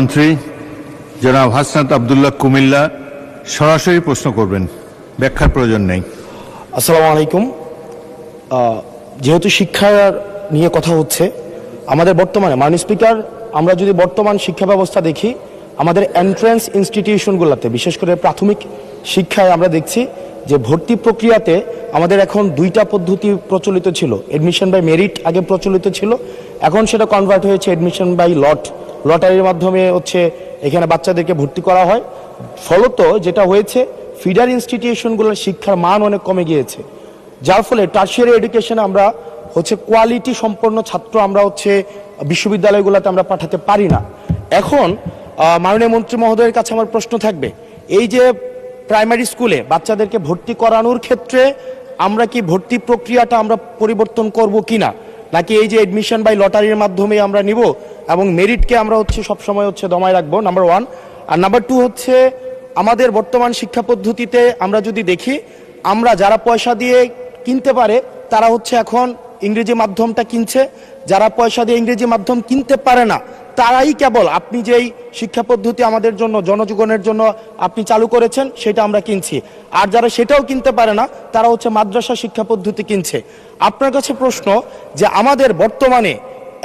প্রধানমন্ত্রী জনাব হাসনাত আব্দুল্লাহ কুমিল্লা সরাসরি প্রশ্ন করবেন, ব্যাখ্যার প্রয়োজন নেই। আসসালামু আলাইকুম। যেহেতু শিক্ষা নিয়ে কথা হচ্ছে, আমাদের বর্তমানে মাননীয় স্পিকার, আমরা যদি বর্তমান শিক্ষা ব্যবস্থা দেখি, আমাদের এন্ট্রান্স ইনস্টিটিউশনগুলোতে বিশেষ করে প্রাথমিক শিক্ষায় আমরা দেখছি যে ভর্তি প্রক্রিয়াতে আমাদের এখন দুইটা পদ্ধতি প্রচলিত ছিল। এডমিশন বাই মেরিট আগে প্রচলিত ছিল, এখন সেটা কনভার্ট হয়েছে এডমিশন বাই লটারির মাধ্যমে হচ্ছে এখানে বাচ্চাদেরকে ভর্তি করা হয়। ফলত যেটা হয়েছে, ফিডার ইনস্টিটিউশনগুলোর শিক্ষার মান অনেক কমে গিয়েছে, যার ফলে টার্সিয়ারি এডুকেশনে আমরা হচ্ছে কোয়ালিটি সম্পন্ন ছাত্র আমরা হচ্ছে বিশ্ববিদ্যালয়গুলোতে আমরা পাঠাতে পারি না। এখন মাননীয় মন্ত্রী মহোদয়ের কাছে আমার প্রশ্ন থাকবে, এই যে প্রাইমারি স্কুলে বাচ্চাদেরকে ভর্তি করানোর ক্ষেত্রে আমরা কি ভর্তি প্রক্রিয়াটা আমরা পরিবর্তন করব কিনা, নাকি এই যে এডমিশন বাই লটারির মাধ্যমে আমরা নিব এবং মেরিটকে আমরা হচ্ছে সবসময় হচ্ছে দমায় রাখবো, নাম্বার ওয়ান। আর নাম্বার টু হচ্ছে, আমাদের বর্তমান শিক্ষা পদ্ধতিতে আমরা যদি দেখি, আমরা যারা পয়সা দিয়ে কিনতে পারে তারা হচ্ছে এখন ইংরেজি মাধ্যমটা কিনছে, যারা পয়সা দিয়ে ইংরেজি মাধ্যম কিনতে পারে না তারাই কেবল আপনি যেই শিক্ষা পদ্ধতি আমাদের জন্য জনজীবনের জন্য আপনি চালু করেছেন সেটা আমরা কিনছি, আর যারা সেটাও কিনতে পারে না তারা হচ্ছে মাদ্রাসা শিক্ষা পদ্ধতি কিনছে। আপনার কাছে প্রশ্ন যে আমাদের বর্তমানে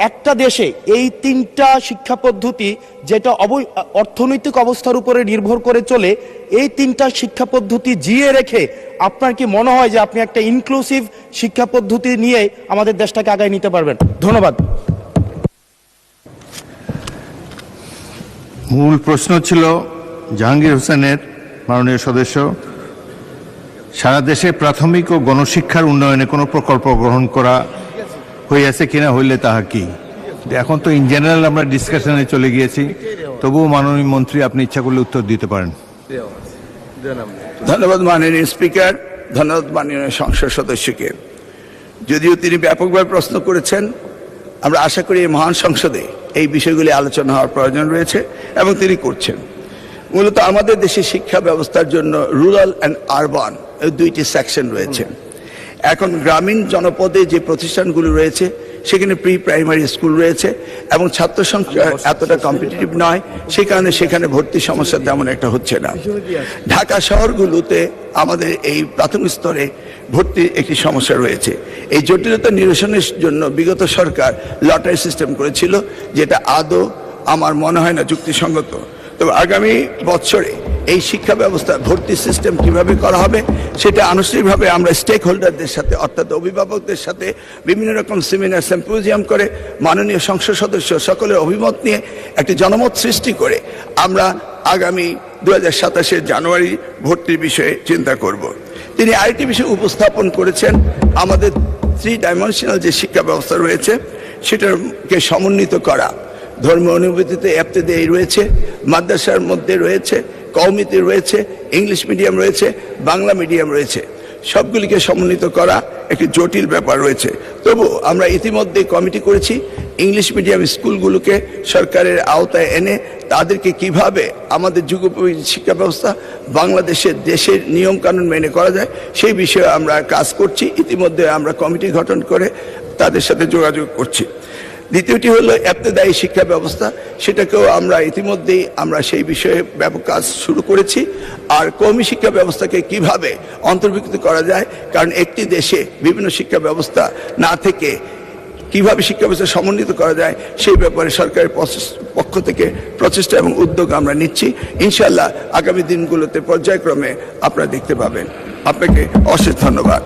একটা দেশে এই তিনটা শিক্ষা পদ্ধতি যেটা অর্থনৈতিক অবস্থার উপরে নির্ভর করে চলে, এই তিনটা শিক্ষা পদ্ধতি জিয়ে রেখে আপনার কি মনে হয় যে আপনি একটা ইনক্লুসিভ শিক্ষা পদ্ধতি নিয়ে আমাদের দেশটাকে আগায় নিতে পারবেন? ধন্যবাদ। মূল প্রশ্ন ছিল জাহাঙ্গীর হোসেনের, মাননীয় সদস্য, সারা দেশে প্রাথমিক ও গণশিক্ষার উন্নয়নে কোনো প্রকল্প গ্রহণ করা হইয়াছে কিনা, হইলে তাহা কি? এখন তো ইন জেনারেল আমরা ডিসকাশনে চলে গিয়েছি, তবুও মাননীয় মন্ত্রী আপনি ইচ্ছা করলে উত্তর দিতে পারেন। ধন্যবাদ মাননীয় স্পিকার, ধন্যবাদ মাননীয় সংসদ সদস্যকে। যদিও তিনি ব্যাপকভাবে প্রশ্ন করেছেন, আমরা আশা করি এই মহান সংসদে এই বিষয়গুলি আলোচনা হওয়ার প্রয়োজন রয়েছে এবং তিনি করছেন। মূলত আমাদের দেশে শিক্ষা ব্যবস্থার জন্য রুরাল অ্যান্ড আরবান এই দুইটি সেকশন রয়েছে। এখন গ্রামীণ জনপদে যে প্রতিষ্ঠানগুলো রয়েছে সেখানে প্রি প্রাইমারি স্কুল রয়েছে এবং ছাত্র সংখ্যা এতটা কম্পিটিটিভ নয়, সে কারণে সেখানে ভর্তি সমস্যা তেমন একটা হচ্ছে না। ঢাকা শহরগুলোতে আমাদের এই প্রাথমিক স্তরে ভর্তির একটি সমস্যা রয়েছে। এই জটিলতা নিরসনের জন্য বিগত সরকার লটারি সিস্টেম করেছিল, যেটা আদৌ আমার মনে হয় না যুক্তিসঙ্গত। তবে আগামী বছরে এই শিক্ষা ব্যবস্থা ভর্তি সিস্টেম কিভাবে করা হবে সেটা আনুষ্ঠানিকভাবে আমরা স্টেক হোল্ডারদের সাথে, অর্থাৎ অভিভাবকদের সাথে বিভিন্ন রকম সেমিনার সিম্পোজিয়াম করে মাননীয় সংসদ সদস্য সকলের অভিমত নিয়ে একটি জনমত সৃষ্টি করে আমরা আগামী 2027 জানুয়ারি ভর্তির বিষয়ে চিন্তা করব। তিনি আরেকটি বিষয় উপস্থাপন করেছেন, আমাদের 3 ডাইমেনশনাল যে শিক্ষা ব্যবস্থা রয়েছে সেটাকে সমন্বিত করা। ধর্মীয় অনুভূতিতে এফতেদায়ী রয়েছে, মাদ্রাসার মধ্যে রয়েছে, কওমিতে রয়েছে, ইংলিশ মিডিয়াম রয়েছে, বাংলা মিডিয়াম রয়েছে, সবগুলিকে সমন্বিত করা একটি জটিল ব্যাপার রয়েছে। তবু আমরা ইতিমধ্যে কমিটি করেছি, ইংলিশ মিডিয়াম স্কুলগুলোকে সরকারের আওতায় এনে তাদেরকে কিভাবে আমাদের যুগোপযোগী শিক্ষা ব্যবস্থা বাংলাদেশের দেশের নিয়মকানুন মেনে করা যায় সেই বিষয়ে আমরা কাজ করছি। ইতিমধ্যে আমরা কমিটি গঠন করে তাদের সাথে যোগাযোগ করছি। দ্বিতীয়টি হলো ইবতেদায়ী শিক্ষা ব্যবস্থা, সেটাকেও আমরা ইতিমধ্যেই আমরা সেই বিষয়ে ব্যাপক কাজ শুরু করেছি। আর কওমি শিক্ষা ব্যবস্থাকে কিভাবে অন্তর্ভুক্ত করা যায়, কারণ একটি দেশে বিভিন্ন শিক্ষা ব্যবস্থা না থেকে কিভাবে শিক্ষা ব্যবস্থা সমন্বিত করা যায় সেই ব্যাপারে সরকারের পক্ষ থেকে প্রচেষ্টা এবং উদ্যোগ আমরা নিচ্ছি। ইনশাআল্লাহ আগামী দিনগুলোতে পর্যায়ক্রমে আপনারা দেখতে পাবেন। আপনাকে অশেষ ধন্যবাদ।